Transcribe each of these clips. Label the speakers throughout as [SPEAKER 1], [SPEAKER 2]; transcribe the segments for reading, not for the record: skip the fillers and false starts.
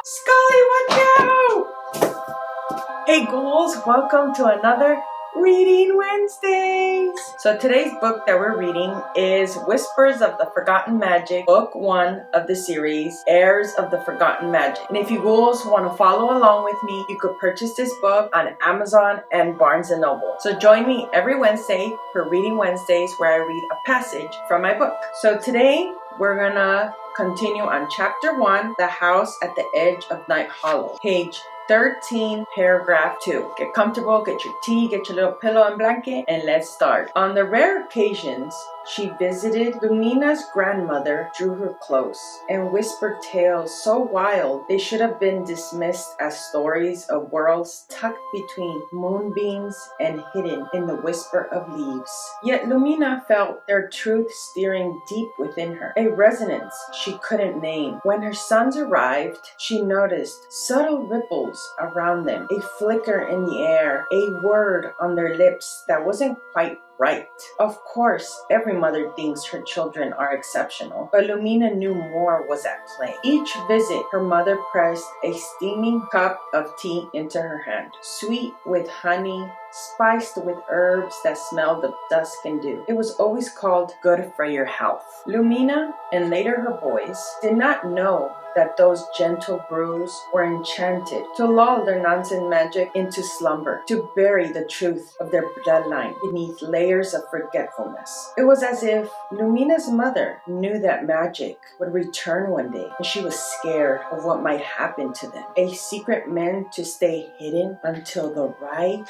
[SPEAKER 1] Scully, watch out! Hey ghouls, welcome to another Reading Wednesdays. So today's book that we're reading is Whispers of the Forgotten Magic, book 1 of the series, Heirs of the Forgotten Magic. And if you ghouls want to follow along with me, you could purchase this book on Amazon and Barnes & Noble. So join me every Wednesday for Reading Wednesdays where I read a passage from my book. So today we're gonna continue on chapter 1, The House at the Edge of Night Hollow, page 13, paragraph 2. Get comfortable, get your tea, get your little pillow and blanket, and let's start. On the rare occasions she visited, Lumina's grandmother drew her close and whispered tales so wild they should have been dismissed as stories of worlds tucked between moonbeams and hidden in the whisper of leaves. Yet Lumina felt their truth stirring deep within her, a resonance she couldn't name. When her sons arrived, she noticed subtle ripples around them, a flicker in the air, a word on their lips that wasn't quite right. Of course, every mother thinks her children are exceptional, but Lumina knew more was at play. Each visit, her mother pressed a steaming cup of tea into her hand, sweet with honey, spiced with herbs that smelled of dusk and dew. It was always called good for your health. Lumina, and later her boys, did not know that those gentle brews were enchanted to lull their nonsense magic into slumber, to bury the truth of their bloodline beneath layers of forgetfulness. It was as if Lumina's mother knew that magic would return one day, and she was scared of what might happen to them. A secret meant to stay hidden until the right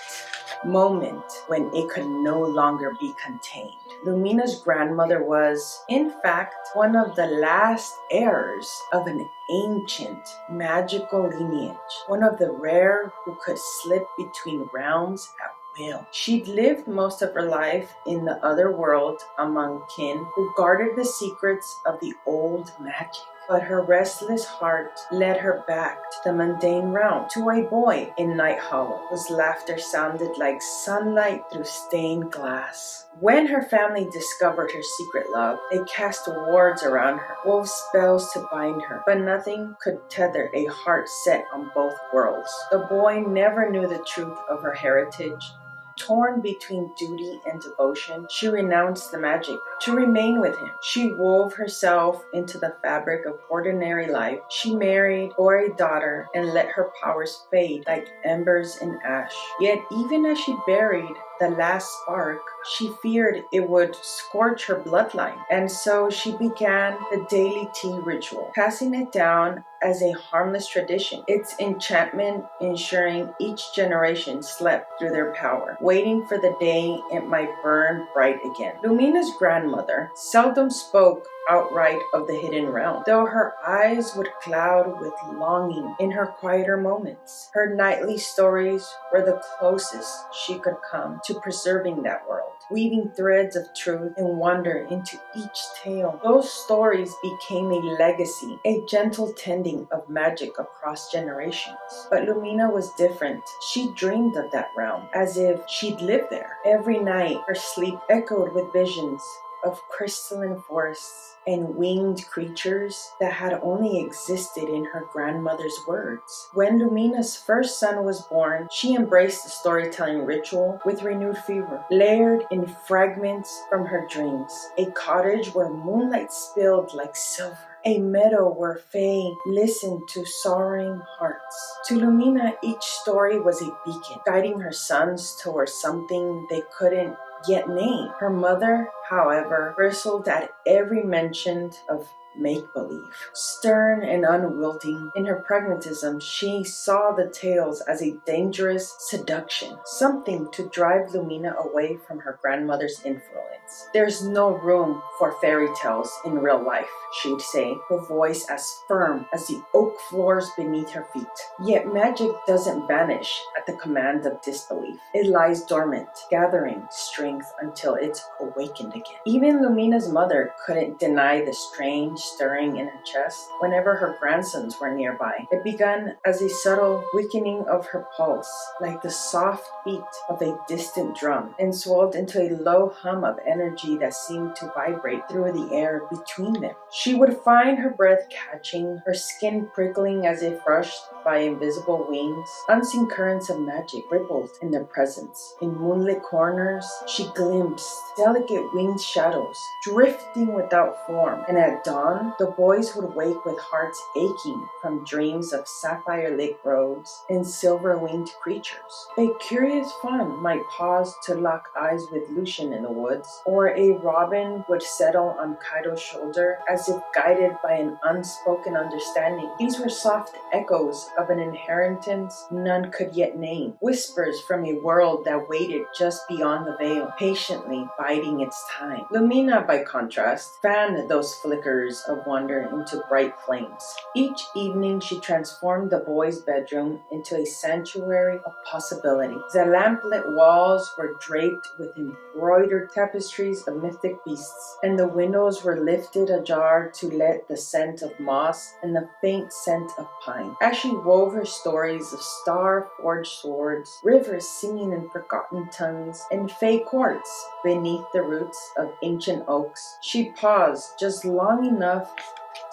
[SPEAKER 1] moment when it could no longer be contained. Lumina's grandmother was, in fact, one of the last heirs of an ancient magical lineage, one of the rare who could slip between realms at will. She'd lived most of her life in the other world among kin who guarded the secrets of the old magic. But her restless heart led her back to the mundane realm, to a boy in Night Hollow, whose laughter sounded like sunlight through stained glass. When her family discovered her secret love, they cast wards around her, wove spells to bind her, but nothing could tether a heart set on both worlds. The boy never knew the truth of her heritage. Torn between duty and devotion, she renounced the magic to remain with him. She wove herself into the fabric of ordinary life. She married, bore a daughter, and let her powers fade like embers in ash. Yet even as she buried the last spark, she feared it would scorch her bloodline. And so she began the daily tea ritual, passing it down as a harmless tradition, its enchantment ensuring each generation slept through their power, waiting for the day it might burn bright again. Lumina's grandmother seldom spoke outright of the hidden realm, though her eyes would cloud with longing in her quieter moments. Her nightly stories were the closest she could come to preserving that world, weaving threads of truth and wonder into each tale. Those stories became a legacy, a gentle tending of magic across generations. But Lumina was different. She dreamed of that realm as if she'd lived there. Every night, her sleep echoed with visions of crystalline forests and winged creatures that had only existed in her grandmother's words. When Lumina's first son was born, she embraced the storytelling ritual with renewed fervor, layered in fragments from her dreams. A cottage where moonlight spilled like silver, a meadow where Fae listened to sorrowing hearts. To Lumina, each story was a beacon, guiding her sons towards something they couldn't yet name. Her mother, however, bristled at every mention of make-believe. Stern and unwilling in her pragmatism, she saw the tales as a dangerous seduction, something to drive Lumina away from her grandmother's influence. There's no room for fairy tales in real life, she'd say, her voice as firm as the oak floors beneath her feet. Yet magic doesn't vanish at the command of disbelief. It lies dormant, gathering strength until it's awakened again. Even Lumina's mother couldn't deny the strange stirring in her chest whenever her grandsons were nearby. It began as a subtle weakening of her pulse, like the soft beat of a distant drum, and swelled into a low hum of energy that seemed to vibrate through the air between them. She would find her breath catching, her skin prickling as if brushed by invisible wings. Unseen currents of magic rippled in their presence. In moonlit corners, she glimpsed delicate winged shadows drifting without form, and at dawn, the boys would wake with hearts aching from dreams of sapphire-lit groves and silver-winged creatures. A curious fawn might pause to lock eyes with Lucian in the woods, or a robin would settle on Kaido's shoulder as if guided by an unspoken understanding. These were soft echoes of an inheritance none could yet name, whispers from a world that waited just beyond the veil, patiently biding its time. Lumina, by contrast, fanned those flickers of wonder into bright flames. Each evening she transformed the boys' bedroom into a sanctuary of possibility. The lamplit walls were draped with embroidered tapestries of mythic beasts, and the windows were lifted ajar to let the scent of moss and the faint scent of pine. As she wove her stories of star-forged swords, rivers singing in forgotten tongues, and fey courts beneath the roots of ancient oaks, she paused just long enough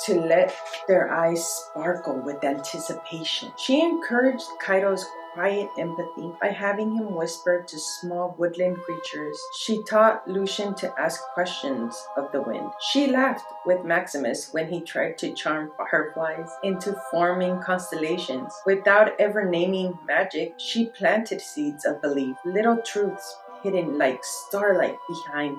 [SPEAKER 1] to let their eyes sparkle with anticipation. She encouraged Kaido's quiet empathy by having him whisper to small woodland creatures. She taught Lucian to ask questions of the wind. She laughed with Maximus when he tried to charm fireflies into forming constellations. Without ever naming magic, she planted seeds of belief, little truths hidden like starlight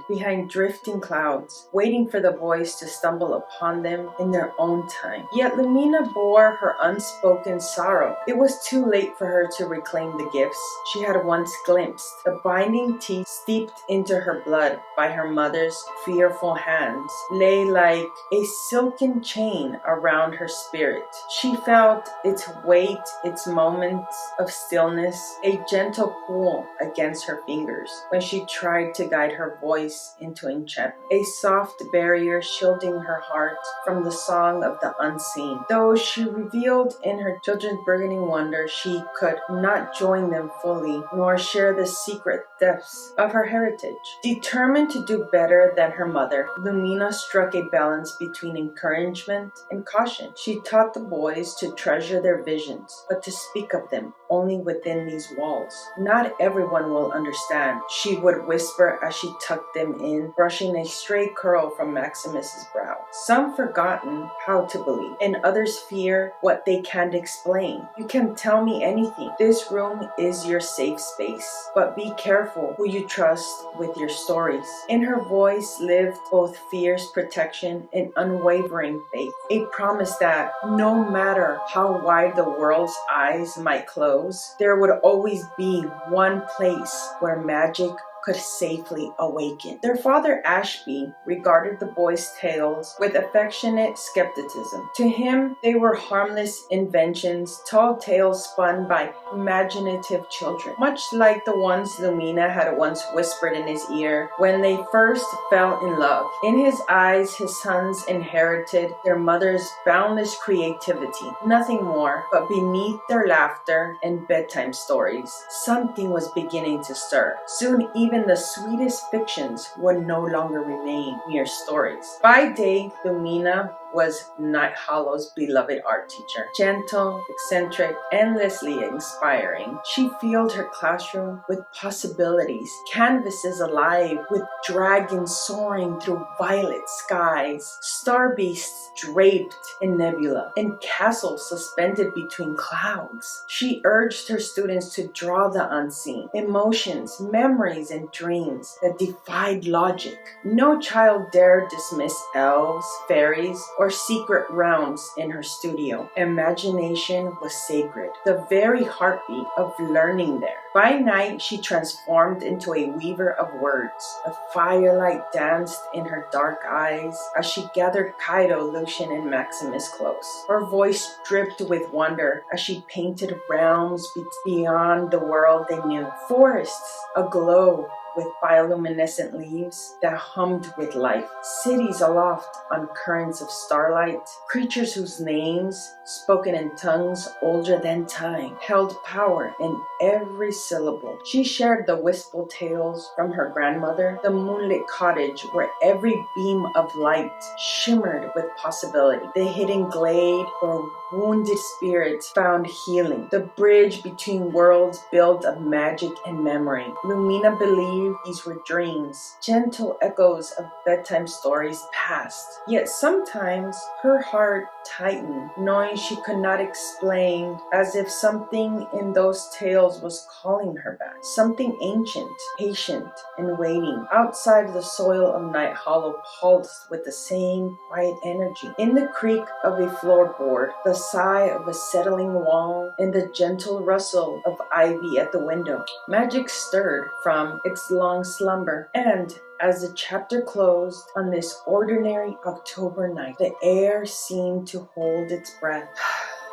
[SPEAKER 1] behind drifting clouds, waiting for the boys to stumble upon them in their own time. Yet Lumina bore her unspoken sorrow. It was too late for her to reclaim the gifts she had once glimpsed. The binding teeth steeped into her blood by her mother's fearful hands lay like a silken chain around her spirit. She felt its weight, its moments of stillness, a gentle pull against her fingers when she tried to guide her voice into enchantment, a soft barrier shielding her heart from the song of the unseen. Though she revealed in her children's burgeoning wonder, she could not join them fully, nor share the secret depths of her heritage. Determined to do better than her mother, Lumina struck a balance between encouragement and caution. She taught the boys to treasure their visions, but to speak of them only within these walls. Not everyone will understand, she would whisper as she tucked them in, brushing a stray curl from Maximus's brow. Some forgotten how to believe, and others fear what they can't explain. You can tell me anything. This room is your safe space, but be careful who you trust with your stories. In her voice lived both fierce protection and unwavering faith, a promise that no matter how wide the world's eyes might close, there would always be one place where magic could safely awaken. Their father Ashby regarded the boys' tales with affectionate skepticism. To him, they were harmless inventions, tall tales spun by imaginative children, much like the ones Lumina had once whispered in his ear when they first fell in love. In his eyes, his sons inherited their mother's boundless creativity, nothing more, but beneath their laughter and bedtime stories, something was beginning to stir. Soon, even the sweetest fictions would no longer remain mere stories. By day, Lumina was Night Hollow's beloved art teacher. Gentle, eccentric, endlessly inspiring, she filled her classroom with possibilities, canvases alive with dragons soaring through violet skies, star beasts draped in nebula, and castles suspended between clouds. She urged her students to draw the unseen, emotions, memories, and dreams that defied logic. No child dared dismiss elves, fairies, or secret realms in her studio. Imagination was sacred, the very heartbeat of learning there. By night, she transformed into a weaver of words. A firelight danced in her dark eyes as she gathered Kaido, Lucian, and Maximus close. Her voice dripped with wonder as she painted realms beyond the world they knew. Forests aglow with bioluminescent leaves that hummed with life. Cities aloft on currents of starlight. Creatures whose names, spoken in tongues older than time, held power in every syllable. She shared the wistful tales from her grandmother, the moonlit cottage where every beam of light shimmered with possibility, the hidden glade where wounded spirits found healing, the bridge between worlds built of magic and memory. Lumina believed these were dreams, gentle echoes of bedtime stories past. Yet sometimes her heart tightened, knowing she could not explain, as if something in those tales was calling her back. Something ancient, patient, and waiting. Outside the soil of Night Hollow pulsed with the same quiet energy. In the creak of a floorboard, the sigh of a settling wall, and the gentle rustle of ivy at the window. Magic stirred from its long slumber, and as the chapter closed on this ordinary October night, the air seemed to hold its breath,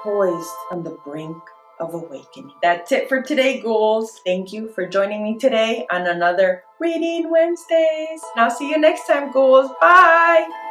[SPEAKER 1] poised on the brink of awakening. That's it for today, ghouls. Thank you for joining me today on another Reading Wednesdays. And I'll see you next time, ghouls. Bye!